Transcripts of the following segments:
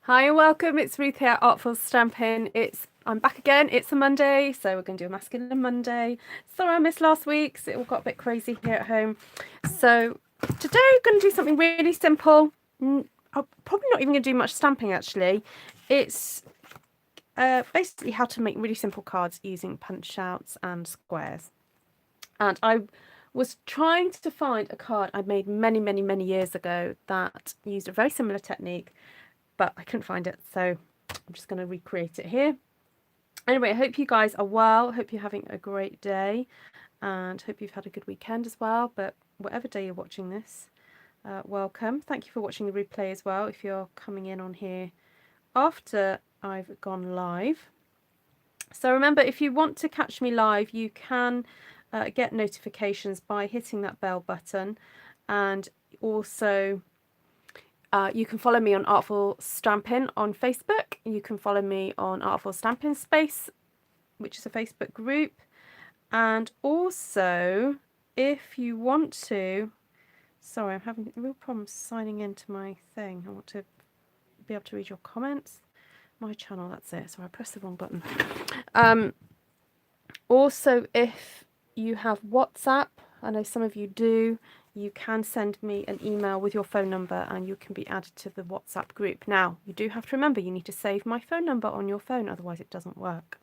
Hi and welcome. It's Ruth here, Artful Stampin. I'm back again. It's a Monday, so we're going to do a masculine Monday. Sorry I missed last week's. It all got a bit crazy here at home. So today we're going to do something really simple. I'm probably not even going to do much stamping actually. It's basically how to make really simple cards using punch outs and squares. And I was trying to find a card I made many years ago that used a very similar technique, but I couldn't find it, so I'm just going to recreate it here. Anyway, I hope you guys are well. Hope you're having a great day, and hope you've had a good weekend as well. But whatever day you're watching this, welcome. Thank you for watching the replay as well if you're coming in on here after I've gone live. So remember, if you want to catch me live, you can get notifications by hitting that bell button, and also you can follow me on Artful Stampin on Facebook. You can follow me on Artful Stampin Space, which is a Facebook group. And also, if you want to, sorry, I'm having a real problem signing into my thing. I want to be able to read your comments. My channel, that's it. So I pressed the wrong button. Also, if you have WhatsApp, I know some of you do, you can send me an email with your phone number and you can be added to the WhatsApp group. Now, you do have to remember you need to save my phone number on your phone, otherwise it doesn't work.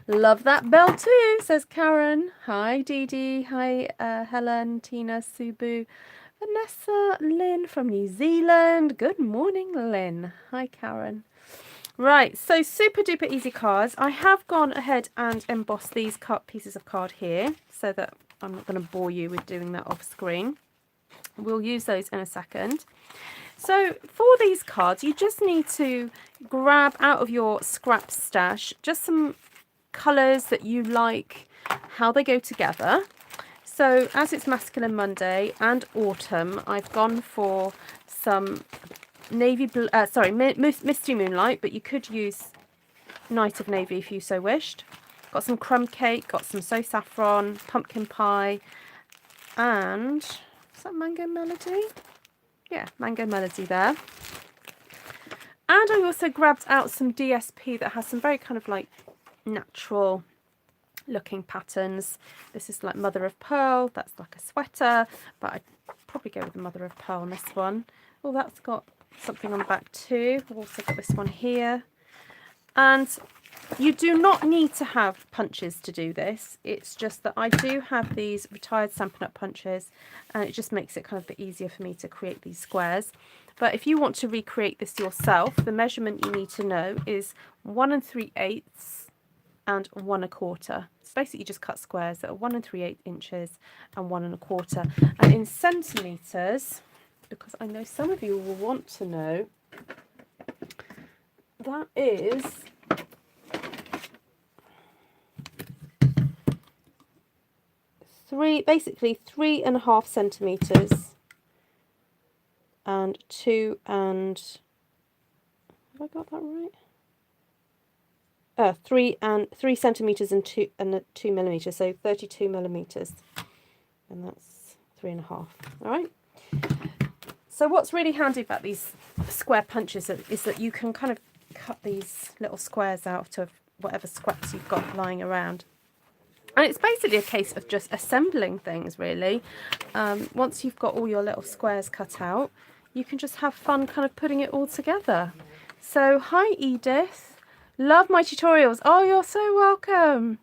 Love that bell too, says Karen. Hi Dee Dee, hi Helen, Tina, Subu, Vanessa, Lynn from New Zealand. Good morning, Lynn. Hi Karen. Right, so super duper easy cards. I have gone ahead and embossed these pieces of card here so that I'm not going to bore you with doing that off screen. We'll use those in a second. So for these cards, you just need to grab out of your scrap stash just some colours that you like, how they go together. So as it's Masculine Monday and autumn, I've gone for some navy blue, misty moonlight, but you could use night of navy if you so wished. Got some crumb cake, got some so saffron, pumpkin pie, and is that mango melody? Yeah, mango melody there. And I also grabbed out some DSP that has some very kind of like natural looking patterns. This is like mother of pearl, that's like a sweater, but I'd probably go with the mother of pearl on this one. Oh, that's got something on the back too. I've also got this one here. And you do not need to have punches to do this. It's just that I do have these retired Stampin' Up! Punches, and it just makes it kind of a bit easier for me to create these squares. But if you want to recreate this yourself, the measurement you need to know is 1 3/8 and 1 1/4. So basically you just cut squares that are 1 3/8 inches and 1 1/4. And in centimetres, because I know some of you will want to know, that is basically 3.5 centimetres and 2 and, have I got that right? 3 centimetres and 2 millimetres, so 32 millimetres, and that's 3.5. All right. So what's really handy about these square punches is that you can kind of cut these little squares out of whatever scraps you've got lying around. And it's basically a case of just assembling things, really. Once you've got all your little squares cut out, you can just have fun kind of putting it all together. So, hi Edith. Love my tutorials. Oh, you're so welcome.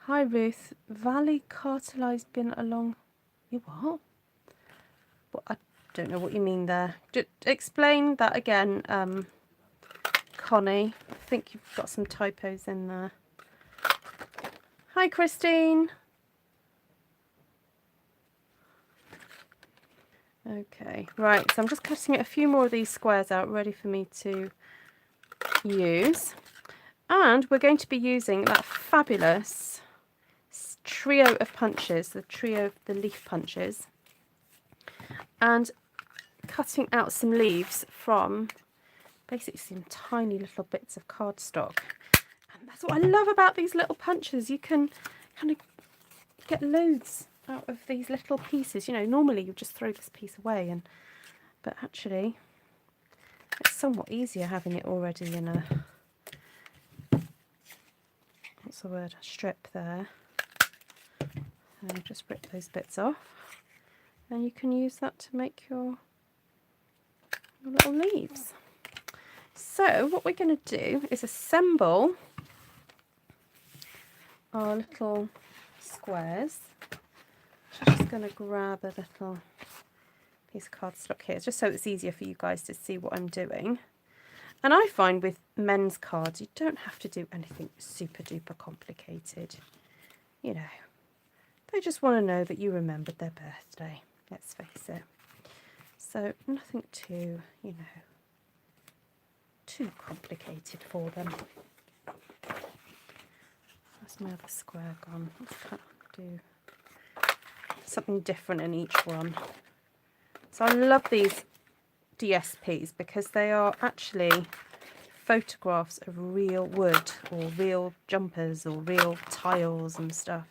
Hi Ruth. Valley cartilized bin along... You what? Well, I don't know what you mean there. Explain that again, Connie. I think you've got some typos in there. Hi, Christine. Okay, right, so I'm just cutting a few more of these squares out, ready for me to use. And we're going to be using that fabulous trio of punches, the trio of the leaf punches, and cutting out some leaves from basically some tiny little bits of cardstock. And that's what I love about these little punches. You can kind of get loads out of these little pieces. You know, normally you just throw this piece away, but actually It's somewhat easier having it already in a, what's the word, a strip there. And just rip those bits off, and you can use that to make your little leaves. So what we're going to do is assemble our little squares. I'm just going to grab a little piece of cardstock here, just so it's easier for you guys to see what I'm doing. And I find with men's cards, you don't have to do anything super duper complicated. You know, they just want to know that you remembered their birthday, let's face it. So nothing too, you know, too complicated for them. Where's my other square gone? Let's do something different in each one. So I love these DSPs because they are actually photographs of real wood or real jumpers or real tiles and stuff.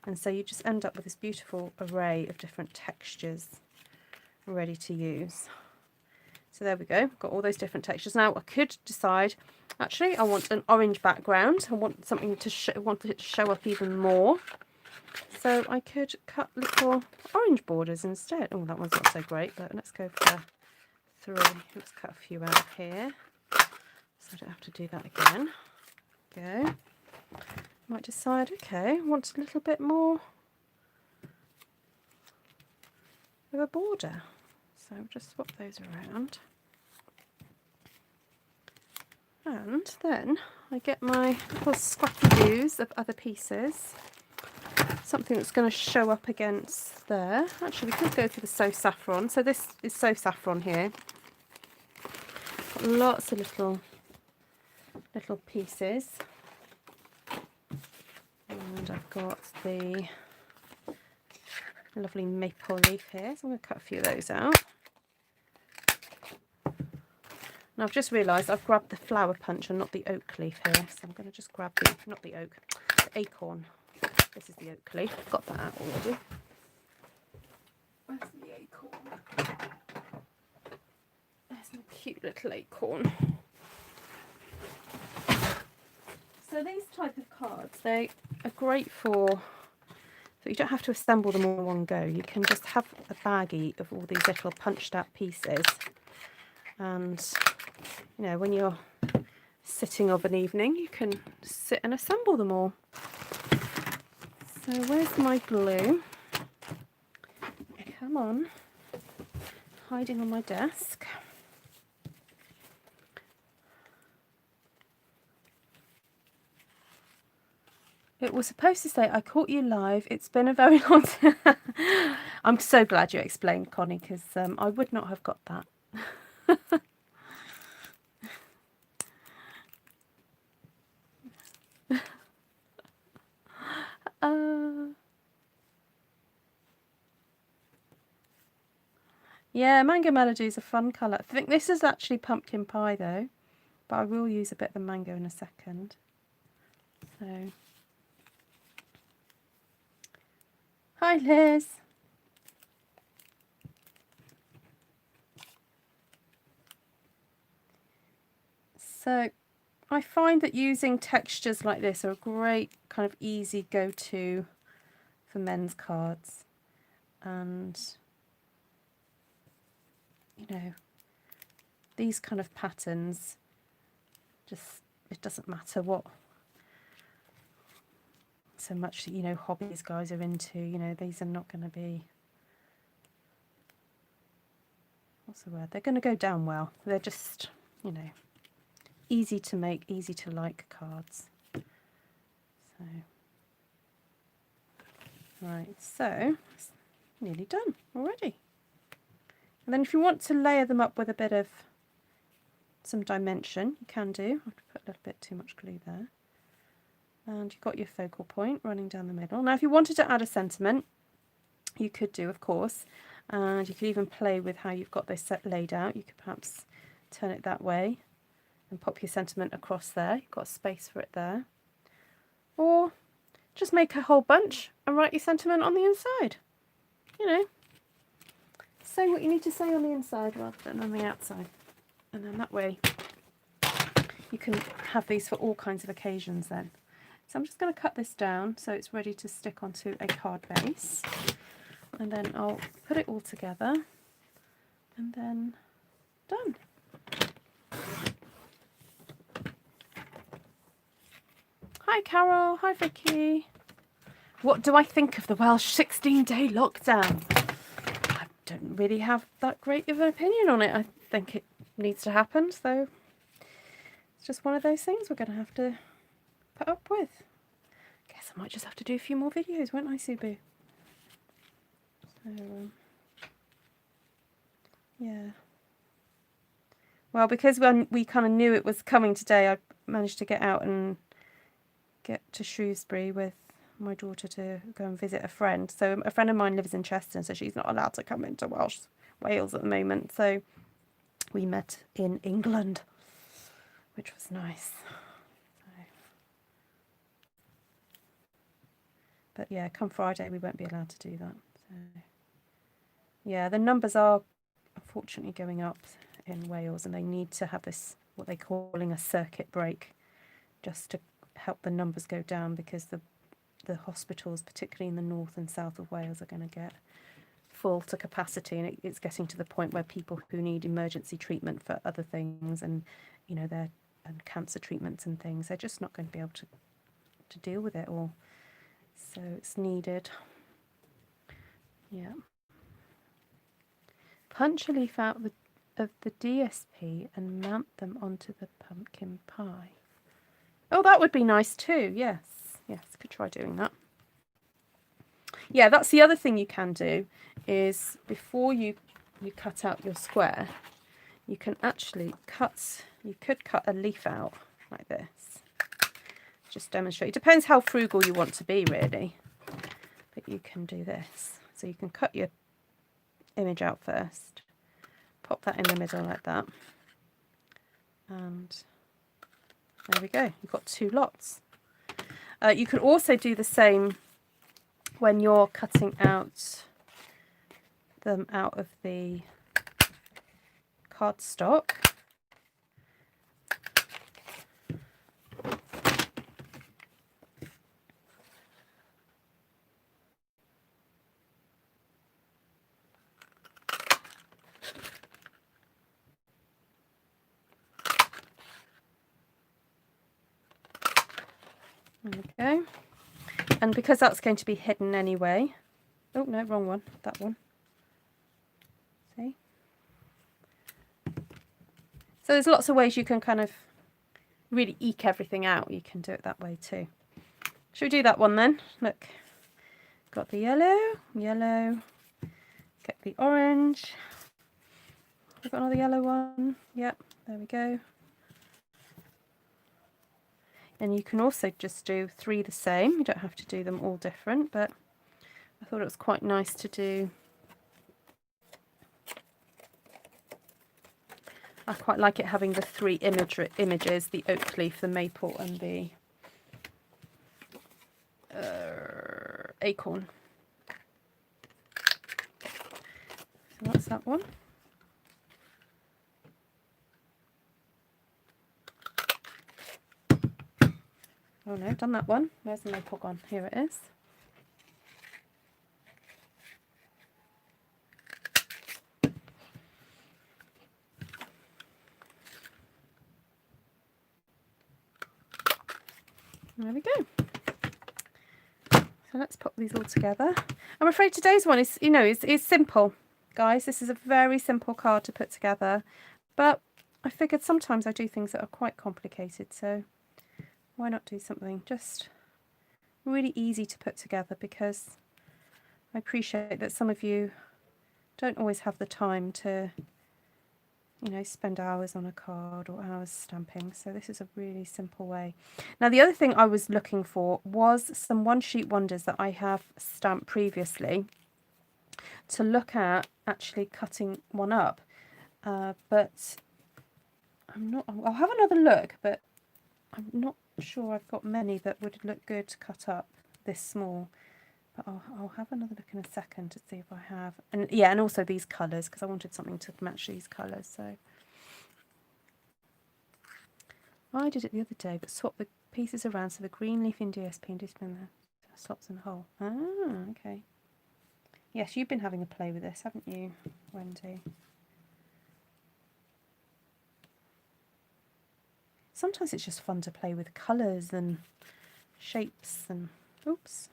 And so you just end up with this beautiful array of different textures ready to use. So there we go, got all those different textures. Now I could decide, actually I want an orange background, I want something to want it to show up even more. So I could cut little orange borders instead. Oh, that one's not so great, but let's go for 3. Let's cut a few out here, so I don't have to do that again. Go. Might decide, okay, I want a little bit more of a border. So just swap those around. And then I get my little scrappy doos of other pieces. Something that's going to show up against there. Actually, we could go for the So Saffron. So this is So Saffron here. Got lots of little pieces. And I've got the lovely maple leaf here. So I'm going to cut a few of those out. And I've just realised I've grabbed the flower punch and not the oak leaf here. So I'm going to just grab the, not the oak, the acorn. This is the oak leaf. I've got that out already. Where's the acorn? There's my cute little acorn. So these type of cards, they are great for, so you don't have to assemble them all in one go. You can just have a baggie of all these little punched out pieces. And, you know, when you're sitting of an evening, you can sit and assemble them all. So where's my glue? Come on. Hiding on my desk. It was supposed to say, I caught you live. It's been a very long time. I'm so glad you explained, Connie, because I would not have got that. Yeah, Mango Melody is a fun colour. I think this is actually pumpkin pie though, but I will use a bit of the mango in a second. So, hi Liz. So I find that using textures like this are a great kind of easy go-to for men's cards. And, you know, these kind of patterns, just, it doesn't matter what so much, you know, hobbies guys are into, you know, these are not going to be, what's the word, they're going to go down well. They're just, you know, easy to make, easy to like cards. So, right, so it's nearly done already. And then if you want to layer them up with a bit of some dimension, you can do. I've put a little bit too much glue there. And you've got your focal point running down the middle. Now if you wanted to add a sentiment, you could do, of course. And you could even play with how you've got this set laid out. You could perhaps turn it that way and pop your sentiment across there. You've got space for it there. Or just make a whole bunch and write your sentiment on the inside. You know, say what you need to say on the inside rather than on the outside. And then that way you can have these for all kinds of occasions then. So I'm just going to cut this down so it's ready to stick onto a card base. And then I'll put it all together and then done. Hi Carol, hi Vicky. What do I think of the Welsh 16-day lockdown? I don't really have that great of an opinion on it. I think it needs to happen, so it's just one of those things we're going to have to put up with. Guess I might just have to do a few more videos, won't I, Subu? So, yeah. Well, because when we kind of knew it was coming today, I managed to get out and get to Shrewsbury with my daughter to go and visit a friend. So a friend of mine lives in Chester, so she's not allowed to come into Wales at the moment. So we met in England, which was nice. But yeah, come Friday we won't be allowed to do that. So yeah, the numbers are unfortunately going up in Wales, and they need to have this, what they're calling a circuit break, just to help the numbers go down, because the hospitals, particularly in the north and south of Wales, are going to get full to capacity, and it's getting to the point where people who need emergency treatment for other things, and you know, and cancer treatments and things, they're just not going to be able to deal with it all. So it's needed. Yeah. Punch a leaf out of the DSP and mount them onto the pumpkin pie. Oh, that would be nice too. Yes. Yes, could try doing that. Yeah, that's the other thing you can do, is before you cut out your square, you can actually you could cut a leaf out like this. Just demonstrate. It depends how frugal you want to be, really. But you can do this. So you can cut your image out first, pop that in the middle like that, and there we go. You've got two lots. You can also do the same when you're cutting them out of the cardstock. There we go. And because that's going to be hidden anyway. Oh, no, wrong one. That one. See? So there's lots of ways you can kind of really eke everything out. You can do it that way too. Should we do that one then? Look. Got the yellow. Get the orange. We've got another yellow one. Yep, there we go. And you can also just do 3 the same. You don't have to do them all different, but I thought it was quite nice to do. I quite like it having the 3 images, the oak leaf, the maple, and the acorn. So that's that one. Oh no, done that one. Where's the maple gone? Here it is. There we go. So let's put these all together. I'm afraid today's one is, is simple, guys. This is a very simple card to put together, but I figured sometimes I do things that are quite complicated, so why not do something just really easy to put together, because I appreciate that some of you don't always have the time to, spend hours on a card or hours stamping. So this is a really simple way. Now, the other thing I was looking for was some one-sheet wonders that I have stamped previously to look at actually cutting one up. But I'll have another look, but I'm not sure I've got many that would look good to cut up this small. But I'll have another look in a second to see if I have. And yeah, and also these colours, because I wanted something to match these colours. So I did it the other day, but swapped the pieces around so the green leaf in DSP and DSP in the slots in the hole. Ah, okay. Yes, you've been having a play with this, haven't you, Wendy? Sometimes it's just fun to play with colours and shapes and... Oops.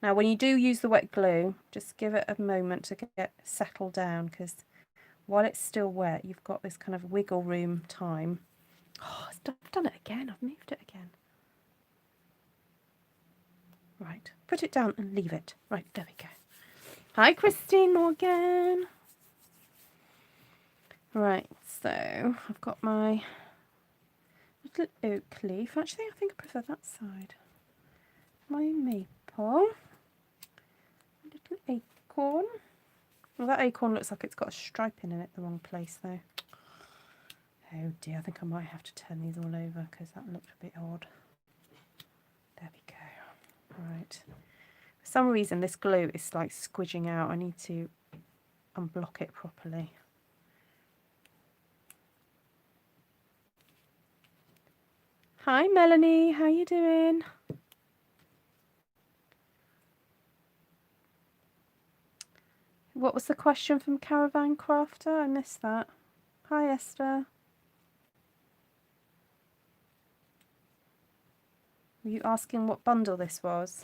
Now, when you do use the wet glue, just give it a moment to get settled down, because while it's still wet, you've got this kind of wiggle room time. Oh, I've done it again. I've moved it again. Right, put it down and leave it. Right, there we go. Hi, Christine Morgan. Right, so I've got my little oak leaf. Actually, I think I prefer that side. My maple. Little acorn. Well, that acorn looks like it's got a striping in it, the wrong place though. Oh dear, I think I might have to turn these all over because that looked a bit odd. There we go. Right. For some reason this glue is like squidging out. I need to unblock it properly. Hi Melanie, how you doing? What was the question from Caravan Crafter? I missed that. Hi Esther. Were you asking what bundle this was?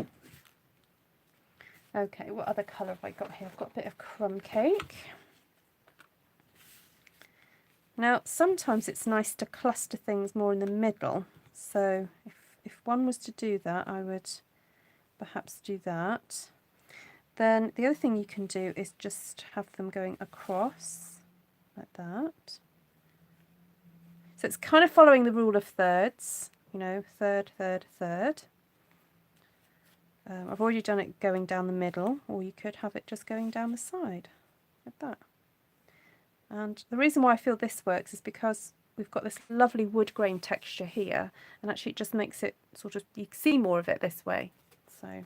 Okay, what other colour have I got here? I've got a bit of crumb cake. Now, sometimes it's nice to cluster things more in the middle. So if one was to do that, I would perhaps do that. Then the other thing you can do is just have them going across like that. So it's kind of following the rule of thirds, you know, third, third, third. I've already done it going down the middle, or you could have it just going down the side, like that. And the reason why I feel this works is because we've got this lovely wood grain texture here, and actually it just makes it sort of, you can see more of it this way. So,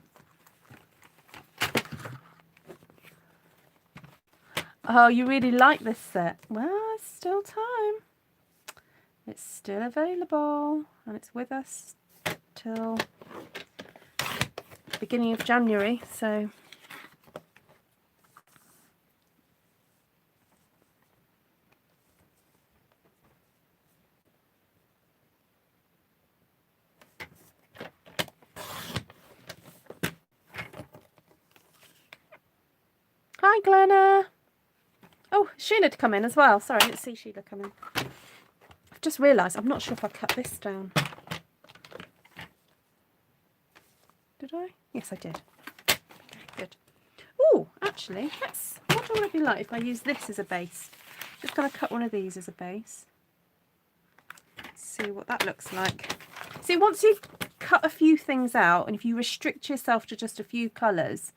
oh, you really like this set? Well, it's still time. It's still available, and it's with us till beginning of January, so hi Glenna. Oh, Sheila to come in as well. Sorry, I didn't see Sheila come in. I've just realised I'm not sure if I cut this down. Did I? Yes, I did. Okay, good. Oh, actually, what would it be like if I use this as a base? Just going to cut one of these as a base. Let's see what that looks like. See, once you've cut a few things out, and if you restrict yourself to just a few colours,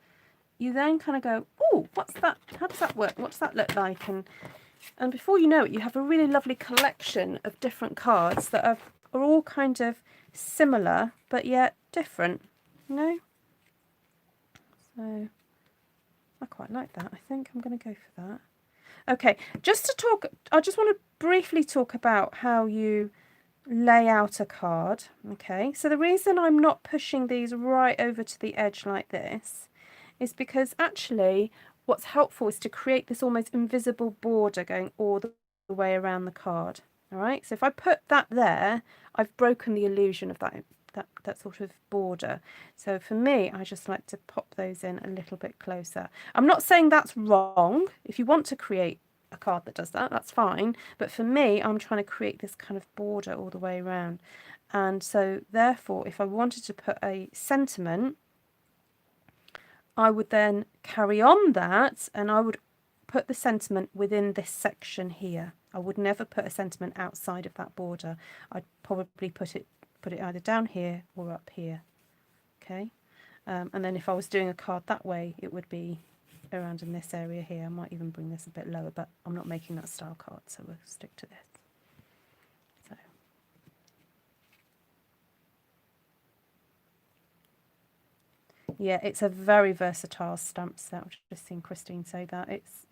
you then kind of go, oh, what's that? How does that work? What's that look like? And before you know it, you have a really lovely collection of different cards that are all kind of similar, but yet different, you know? So I quite like that. I think I'm going to go for that. Okay, just to talk, I just want to briefly talk about how you lay out a card. Okay, so the reason I'm not pushing these right over to the edge like this is because actually what's helpful is to create this almost invisible border going all the way around the card. All right, so if I put that there, I've broken the illusion of that sort of border. So for me, I just like to pop those in a little bit closer. I'm not saying that's wrong. If you want to create a card that does that, that's fine. But for me, I'm trying to create this kind of border all the way around. And so therefore, if I wanted to put a sentiment, I would then carry on that, and I would put the sentiment within this section here. I would never put a sentiment outside of that border. I'd probably put it either down here or up here. Okay, and then if I was doing a card that way, it would be around in this area here. I might even bring this a bit lower, but I'm not making that style card, so we'll stick to this. So yeah, it's a very versatile stamp set. I've just seen Christine say that. It's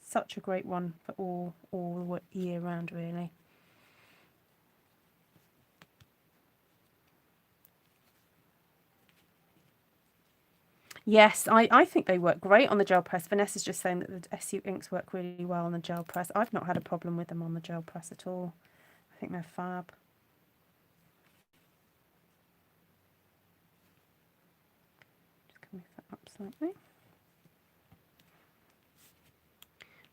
such a great one for all year round, really. Yes, I think they work great on the gel press. Vanessa's just saying that the SU inks work really well on the gel press. I've not had a problem with them on the gel press at all. I think they're fab. Just can move that up slightly.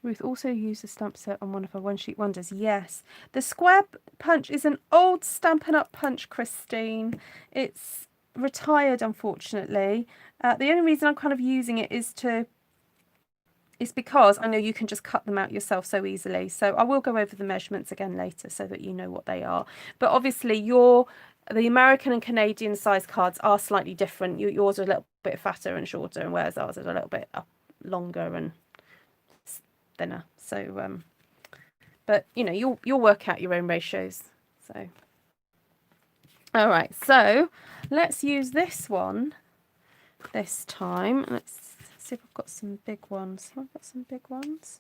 Ruth also used a stamp set on one of her One Sheet Wonders. Yes, the square punch is an old Stampin' Up! Punch, Christine. It's retired, unfortunately. The only reason I'm kind of using it is because I know you can just cut them out yourself so easily. So I will go over the measurements again later so that you know what they are. But obviously the American and Canadian size cards are slightly different. Yours are a little bit fatter and shorter, and whereas ours are a little bit longer and thinner. So, but you know, you'll work out your own ratios. So, all right. So let's use this one this time. Let's see if I've got some big ones. I've got some big ones,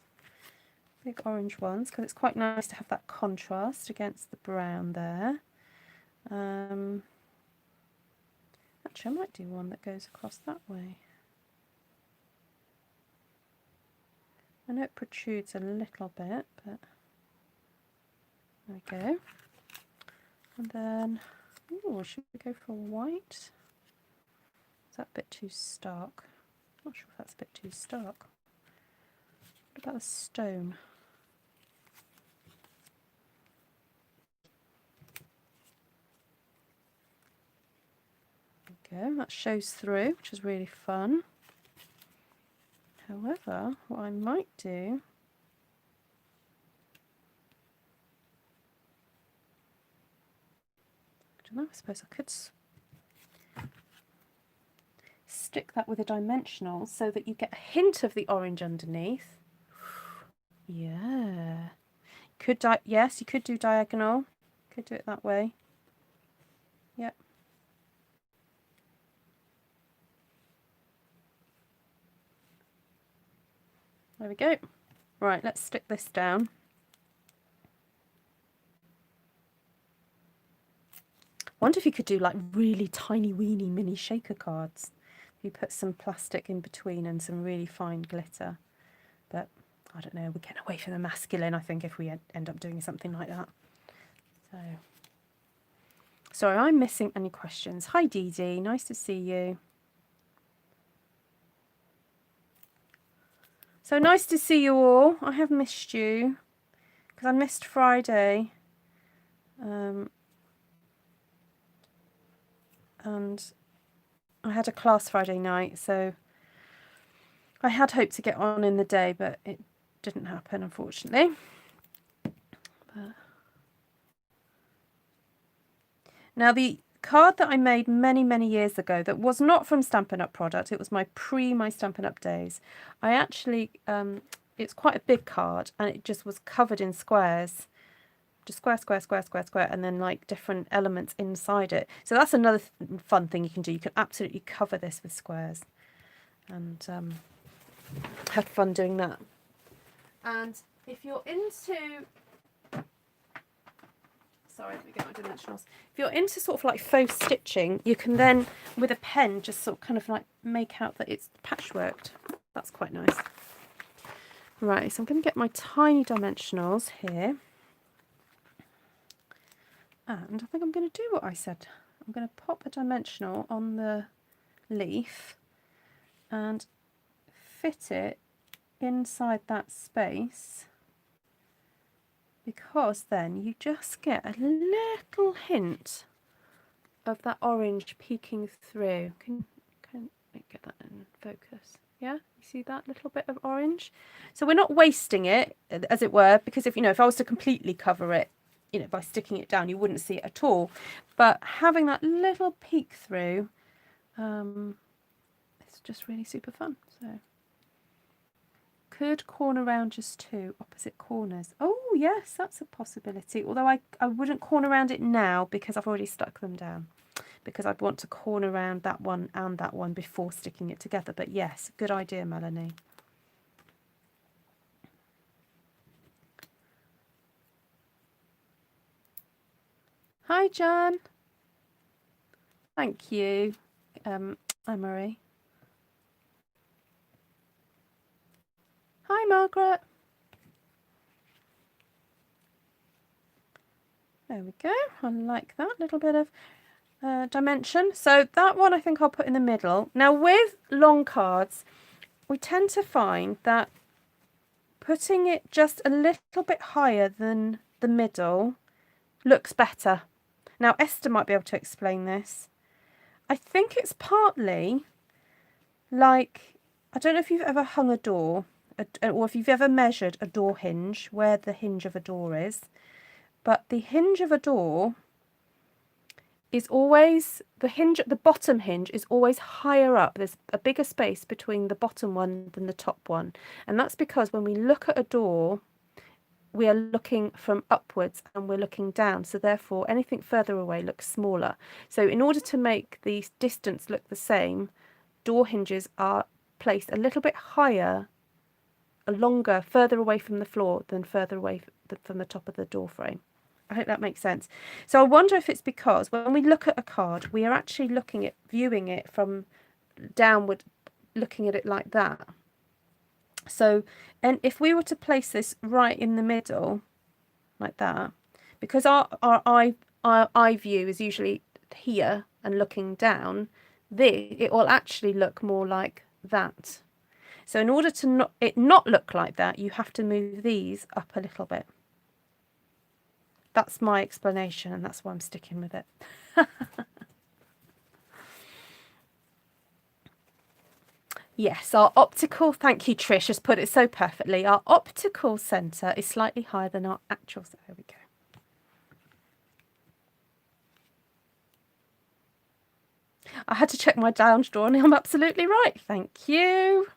big orange ones, because it's quite nice to have that contrast against the brown there. Actually, I might do one that goes across that way. I know it protrudes a little bit, but there we go. And then, ooh, should we go for white? Is that a bit too stark? I'm not sure if that's a bit too stark. What about the stone? There we go, that shows through, which is really fun. However, what I might do, I don't know, I suppose I could stick that with a dimensional so that you get a hint of the orange underneath. Yeah. Yes, you could do diagonal. Could do it that way. Yep. There we go. Right, let's stick this down. Wonder if you could do like really tiny weeny mini shaker cards. You put some plastic in between and some really fine glitter. But I don't know, we're getting away from the masculine, I think, if we end up doing something like that. So, sorry, I'm missing any questions. Hi Dee Dee, nice to see you. So nice to see you all. I have missed you because I missed Friday. And I had a class Friday night, so I had hoped to get on in the day, but it didn't happen, unfortunately. But now, the card that I made many, many years ago that was not from Stampin' Up! Product, it was my Stampin' Up! Days. I actually, it's quite a big card, and it just was covered in squares. Just square, square, square, square, square, and then like different elements inside it. So that's another fun thing you can do. You can absolutely cover this with squares and have fun doing that. And if you're into, sorry, let me get my dimensionals. If you're into sort of like faux stitching, you can then with a pen just sort of kind of like make out that it's patchworked. That's quite nice. Right, so I'm going to get my tiny dimensionals here. And I think I'm going to do what I said. I'm going to pop a dimensional on the leaf and fit it inside that space, because then you just get a little hint of that orange peeking through. Can get that in focus? Yeah, you see that little bit of orange? So we're not wasting it, as it were, because if I was to completely cover it, by sticking it down, you wouldn't see it at all. But having that little peek through, it's just really super fun. So could corner around just 2 opposite corners. Oh yes, that's a possibility. Although I wouldn't corner around it now because I've already stuck them down, because I'd want to corner around that one and that one before sticking it together. But yes, good idea, Melanie. Hi, Jan. Thank you, Anne-Marie. Hi, Margaret. There we go. I like that little bit of dimension. So that one I think I'll put in the middle. Now with long cards, we tend to find that putting it just a little bit higher than the middle looks better. Now Esther might be able to explain this. I think it's partly like, I don't know if you've ever hung a door or if you've ever measured a door hinge, where the hinge of a door is, but the hinge of a door is always, the hinge at the bottom hinge is always higher up. There's a bigger space between the bottom one than the top one. And that's because when we look at a door, we are looking from upwards and we're looking down. So therefore anything further away looks smaller. So in order to make the distance look the same, door hinges are placed a little bit higher, longer, further away from the floor than further away from the top of the door frame. I hope that makes sense. So I wonder if it's because when we look at a card, we are actually viewing it from downward, looking at it like that. So, and if we were to place this right in the middle, like that, because our eye view is usually here and looking down, it will actually look more like that. So in order to not look like that, you have to move these up a little bit. That's my explanation, and that's why I'm sticking with it. Yes, our optical, thank you Trish, has put it so perfectly. Our optical centre is slightly higher than our actual, so there we go. I had to check my down drawing, I'm absolutely right, thank you.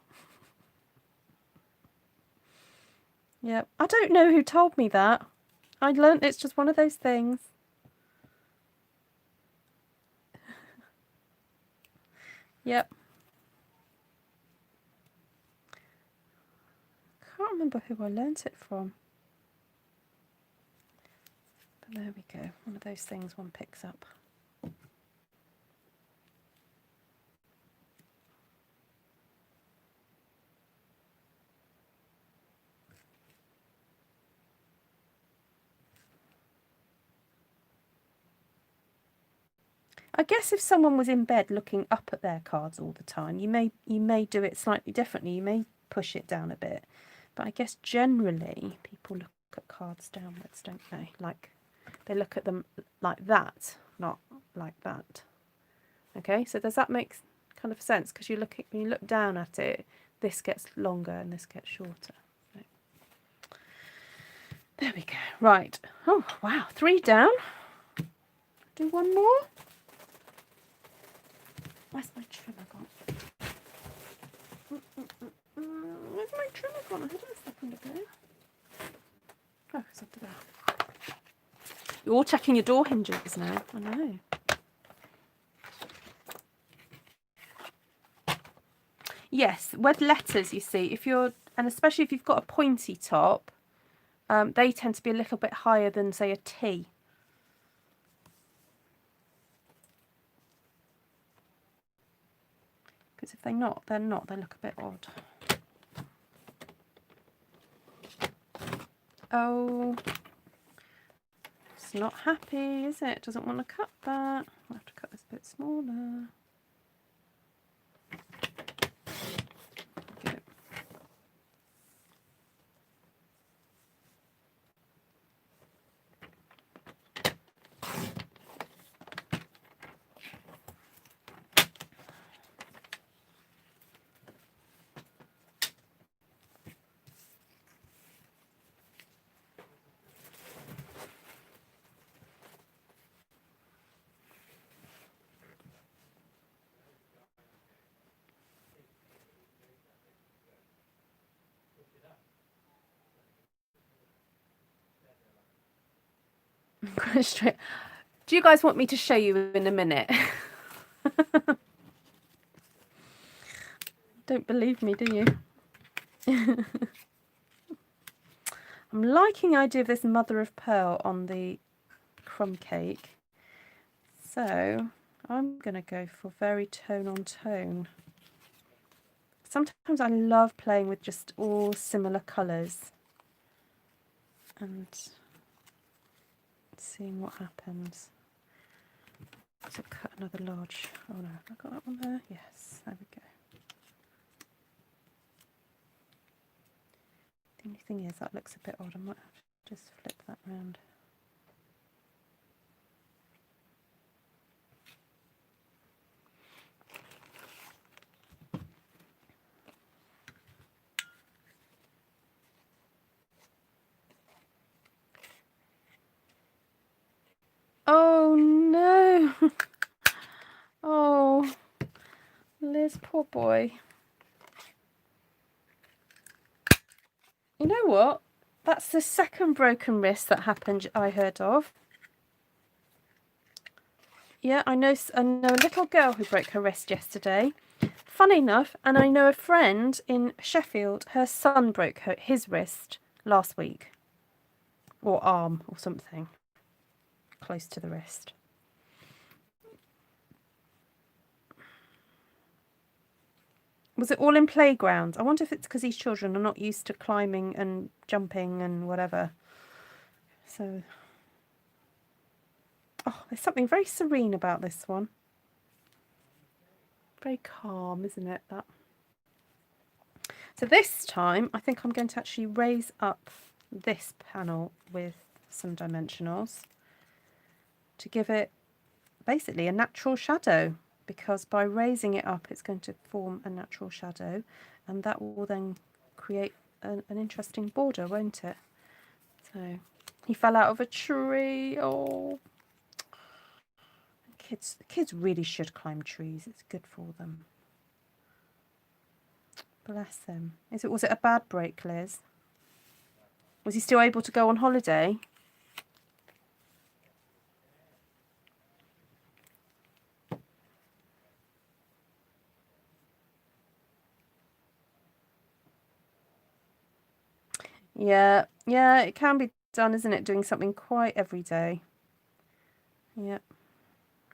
Yeah, I don't know who told me that. I learnt it's just one of those things. Yep. Can't remember who I learnt it from. But there we go. One of those things one picks up. I guess if someone was in bed looking up at their cards all the time, you may do it slightly differently. You may push it down a bit. But I guess generally people look at cards downwards, don't they? Like they look at them like that, not like that. Okay, so does that make kind of sense? Because when you look down at it, this gets longer and this gets shorter. So, there we go. Right. Oh, wow. 3 down. Do one more. Where's my trimmer gone? Where's my trimmer gone? I had it a second ago. Oh, it's up to there. You're all checking your door hinges now. I know. Yes, with letters, you see, and especially if you've got a pointy top, they tend to be a little bit higher than, say, a T. Because if they're not, they look a bit odd. Oh, it's not happy, is it? It doesn't want to cut that. I'll have to cut this a bit smaller. Okay. Straight. Do you guys want me to show you in a minute? Don't believe me, do you? I'm liking the idea of this mother of pearl on the crumb cake. So I'm going to go for very tone on tone. Sometimes I love playing with just all similar colours and seeing what happens. So cut another large. Oh no, have I got that one there? Yes, there we go. The only thing is that looks a bit odd. I might have to just flip that round. Oh no! Oh, Liz, poor boy. You know what? That's the second broken wrist that happened I heard of. Yeah, I know a little girl who broke her wrist yesterday. Funny enough, and I know a friend in Sheffield, her son broke his wrist last week. Or arm or something. Close to the wrist. Was it all in playgrounds? I wonder if it's because these children are not used to climbing and jumping and whatever. So, oh, there's something very serene about this one. Very calm, isn't it, that? So this time, I think I'm going to actually raise up this panel with some dimensionals to give it basically a natural shadow, because by raising it up, it's going to form a natural shadow, and that will then create an interesting border, won't it? So he fell out of a tree. Oh, kids really should climb trees. It's good for them. Bless him. Was it a bad break, Liz? Was he still able to go on holiday? Yeah, it can be done, isn't it? Doing something quite every day. Yeah.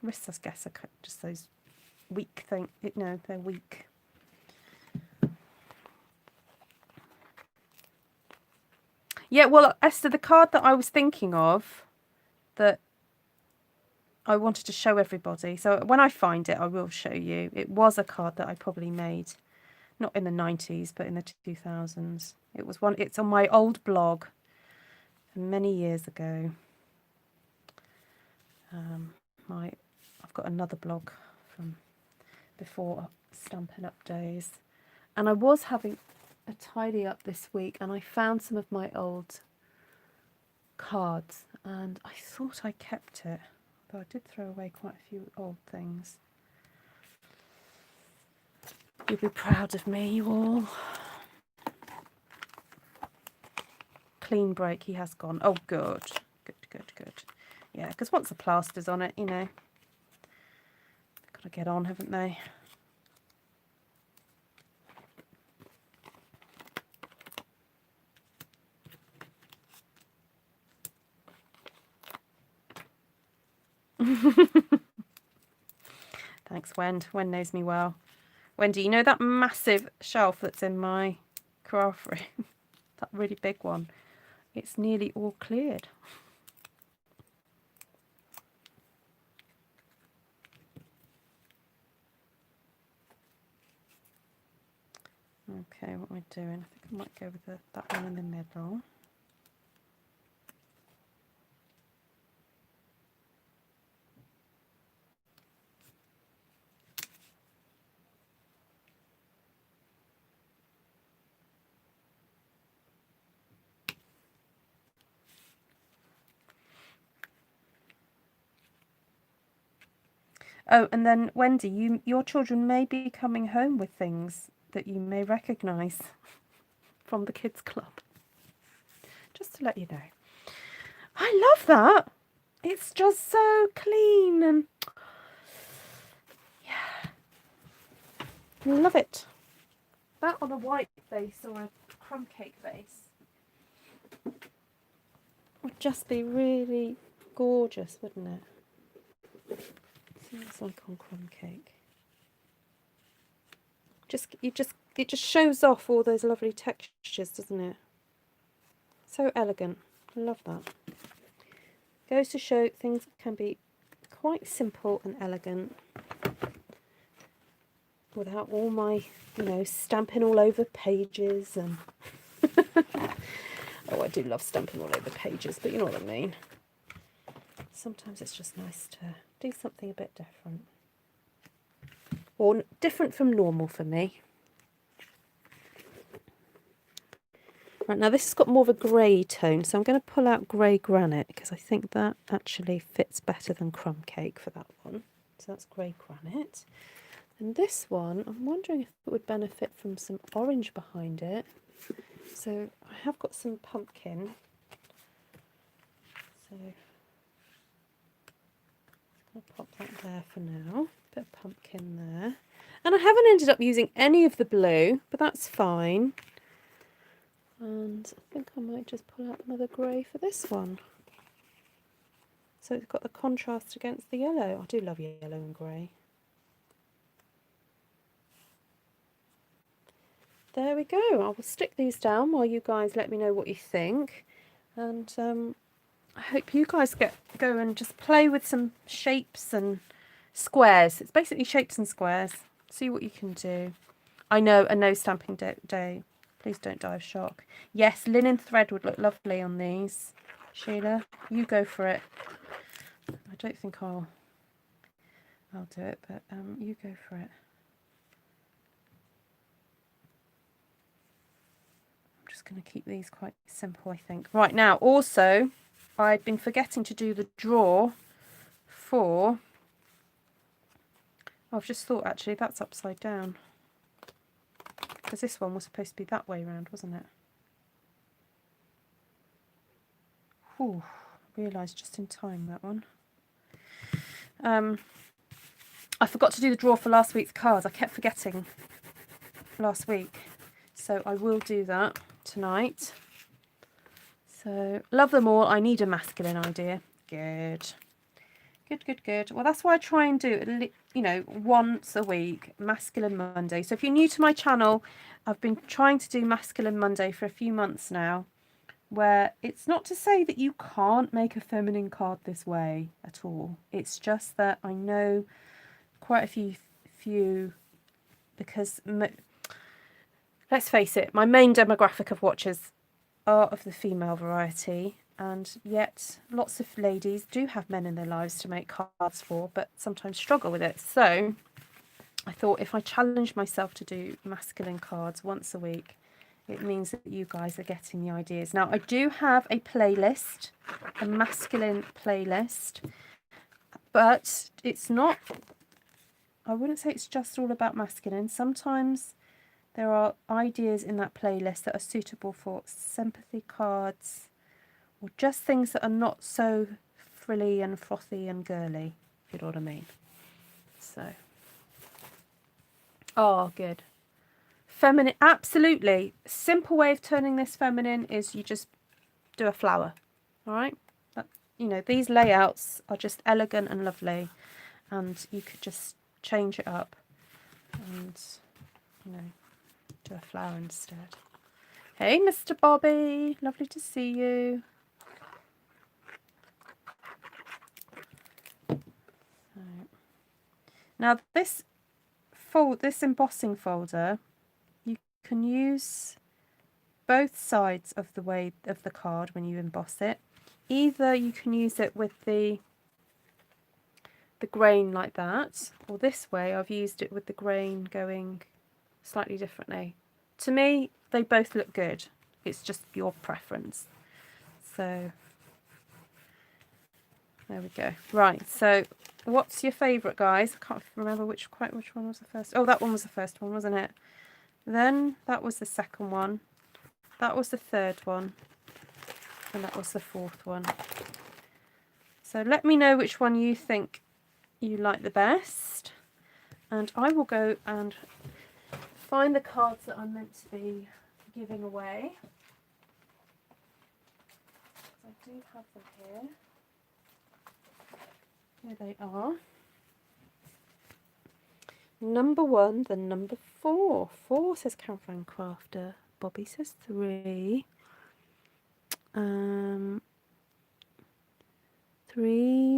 Wrists, I guess, are just those weak things. No, they're weak. Yeah, well, Esther, the card that I was thinking of that I wanted to show everybody. So when I find it, I will show you. It was a card that I probably made, not in the 90s, but in the 2000s. It's on my old blog many years ago. I've got another blog from before Stampin' Up days. And I was having a tidy up this week, and I found some of my old cards, and I thought I kept it, but I did throw away quite a few old things. You'll be proud of me, you all. Clean break, he has gone. Oh, good. Good. Yeah, because once the plaster's on it, you know, they've got to get on, haven't they? Thanks, Wend. Wen knows me well. Wendy, you know that massive shelf that's in my craft room? That really big one? It's nearly all cleared. Okay, what am I doing? I think I might go with that one in the middle. Oh, and then Wendy, your children may be coming home with things that you may recognise from the kids' club. Just to let you know. I love that. It's just so clean and yeah, love it. That on a white base or a crumb cake base would just be really gorgeous, wouldn't it? See what it's like on crumb cake. You just it just shows off all those lovely textures, doesn't it? So elegant. I love that. Goes to show things can be quite simple and elegant without all my, you know, stamping all over pages and oh, I do love stamping all over pages, but you know what I mean. Sometimes it's just nice to do something a bit different, or different from normal for me. Right, now this has got more of a grey tone, so I'm going to pull out grey granite because I think that actually fits better than crumb cake for that one. So that's grey granite. And this one, I'm wondering if it would benefit from some orange behind it. So I have got some pumpkin. So I'm going to pop that there for now. Bit of pumpkin there. And I haven't ended up using any of the blue, but that's fine. And I think I might just pull out another grey for this one. So it's got the contrast against the yellow. I do love yellow and grey. There we go. I will stick these down while you guys let me know what you think. And I hope you guys go and just play with some shapes and squares. It's basically shapes and squares. See what you can do. I know, a no stamping day. Please don't die of shock. Yes, linen thread would look lovely on these. Sheila, you go for it. I don't think I'll do it, but you go for it. I'm just going to keep these quite simple, I think. Right, now, also, I'd been forgetting to do the drawer for... I've just thought, actually, that's upside down. Because this one was supposed to be that way around, wasn't it? Ooh, realised just in time, that one. I forgot to do the drawer for last week's cards. I kept forgetting last week. So I will do that tonight. So, love them all. I need a masculine idea. Good. Good. Well, that's why I try and do it, you know, once a week, Masculine Monday. So if you're new to my channel, I've been trying to do Masculine Monday for a few months now, where it's not to say that you can't make a feminine card this way at all. It's just that I know quite a few because let's face it, my main demographic of watchers are of the female variety, and yet lots of ladies do have men in their lives to make cards for, but sometimes struggle with it. So I thought if I challenge myself to do masculine cards once a week, it means that you guys are getting the ideas. Now, I do have a playlist, a masculine playlist, but it's not, I wouldn't say it's just all about masculine. Sometimes there are ideas in that playlist that are suitable for sympathy cards, or just things that are not so frilly and frothy and girly, if you know what I mean. So, oh, good. Feminine, absolutely. Simple way of turning this feminine is you just do a flower, all right? You know, these layouts are just elegant and lovely, and you could just change it up and, you know, do a flower instead. Hey, Mr. Bobby, lovely to see you. Now this embossing folder, you can use both sides of the card when you emboss it. Either you can use it with the grain like that, or this way I've used it with the grain going slightly differently. To me, they both look good. It's just your preference. So there we go. Right, so what's your favourite, guys? I can't remember which one was the first. Oh, that one was the first one, wasn't it? Then that was the second one. That was the third one. And that was the fourth one. So let me know which one you think you like the best. And I will go and find the cards that I'm meant to be giving away. I do have them here. Here they are. number 1, then number 4. 4 says Caravan Crafter. Bobby says 3. 3,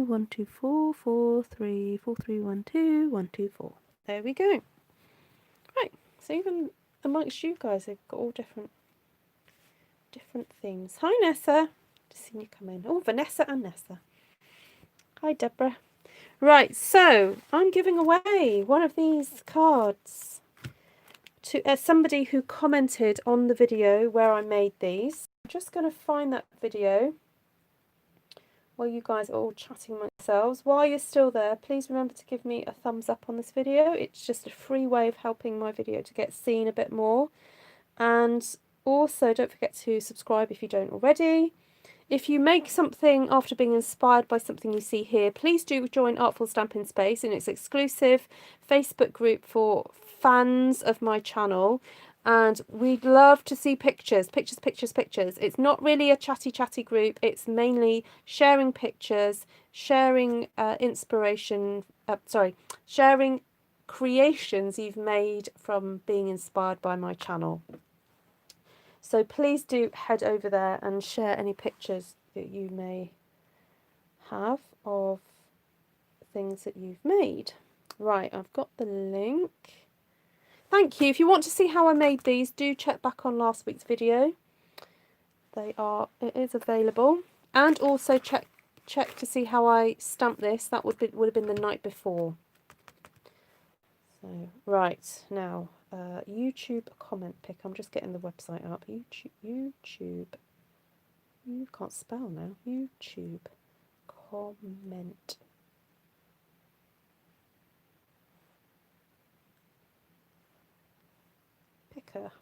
1, 2, 4, 4, 3, 4, 3, 1, 2, 1, 2, 4. There we go. Right, so even amongst you guys, they've got all different things. Hi, Nessa. Just seen you come in. Oh, Vanessa and Nessa. Hi, Deborah. Right, so I'm giving away one of these cards to somebody who commented on the video where I made these. I'm just going to find that video while you guys are all chatting among yourselves. While you're still there, please remember to give me a thumbs up on this video. It's just a free way of helping my video to get seen a bit more. And also, don't forget to subscribe if you don't already. If you make something after being inspired by something you see here, please do join Artful Stampin Space in its exclusive Facebook group for fans of my channel. And we'd love to see pictures. It's not really a chatty group. It's mainly sharing pictures, sharing sharing creations you've made from being inspired by my channel. So please do head over there and share any pictures that you may have of things that you've made. Right, I've got the link. Thank you. If you want to see how I made these, do check back on last week's video. It is available. And also check to see how I stamped this. That would have been the night before. So, right, now, YouTube comment pick. I'm just getting the website up. YouTube. You can't spell now. YouTube comment picker.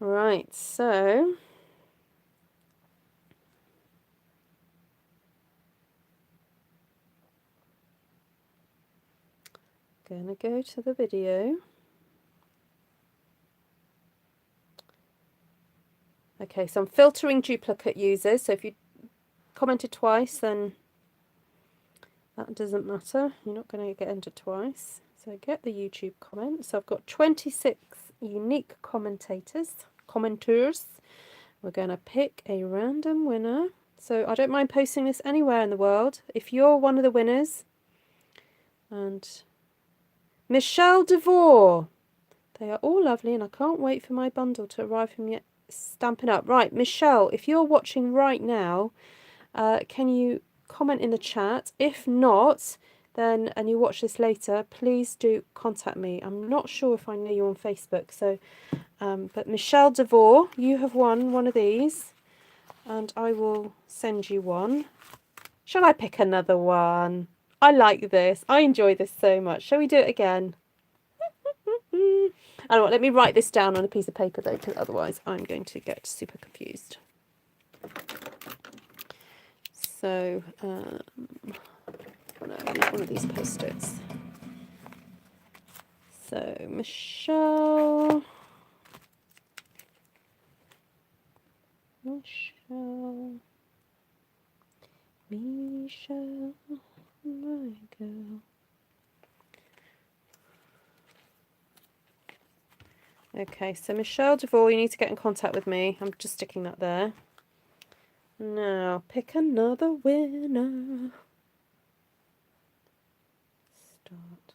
Right, so gonna go to the video. Okay, so I'm filtering duplicate users, so if you commented twice, then that doesn't matter. You're not going to get entered twice. So get the YouTube comment. So I've got 26 unique commenters. We're going to pick a random winner. So I don't mind posting this anywhere in the world. If you're one of the winners, and Michelle DeVore. They are all lovely, and I can't wait for my bundle to arrive from you. Stampin' Up. Right, Michelle, if you're watching right now, can you comment in the chat? If not, then, and you watch this later, please do contact me. I'm not sure if I know you on Facebook, so, but Michelle DeVore, you have won one of these, and I will send you one. Shall I pick another one? I like this. I enjoy this so much. Shall we do it again? I don't know, let me write this down on a piece of paper though, because otherwise I'm going to get super confused. So, no, I need one of these post-its. So, Michelle, my girl. Okay, so Michelle DeVore, you need to get in contact with me. I'm just sticking that there. Now, pick another winner. Start.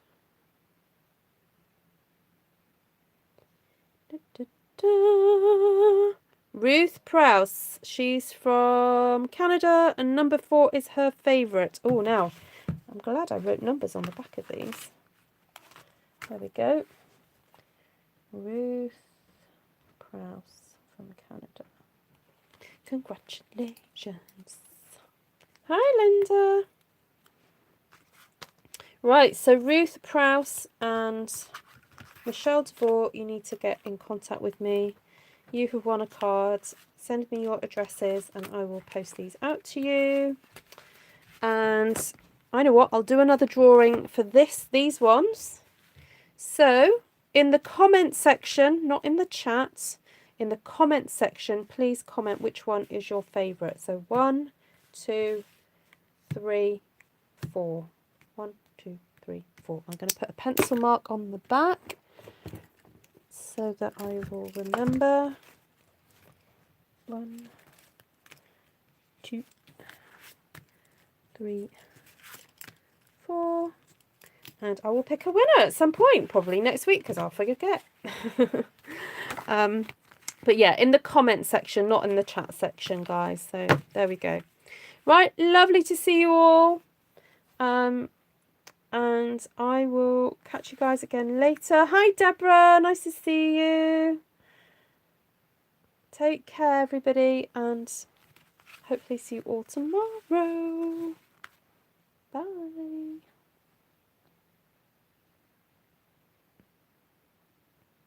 Da, da, da. Ruth Prowse. She's from Canada, and number 4 is her favourite. Oh, now, I'm glad I wrote numbers on the back of these. There we go. Ruth Prowse from Canada. Congratulations. Hi, Linda. Right, so Ruth Prowse and Michelle DeVore, you need to get in contact with me. You have won a card. Send me your addresses and I will post these out to you. And I know what, I'll do another drawing for these ones. So in the comment section, not in the chat, In the comments section, please comment which one is your favourite. So 1, 2, 3, 4. 1, 2, 3, 4. I'm going to put a pencil mark on the back so that I will remember. 1, 2, 3, 4. And I will pick a winner at some point, probably next week, because I'll forget. But yeah, in the comment section, not in the chat section, guys. So there we go. Right, lovely to see you all. And I will catch you guys again later. Hi, Deborah. Nice to see you. Take care, everybody, and hopefully see you all tomorrow. Bye.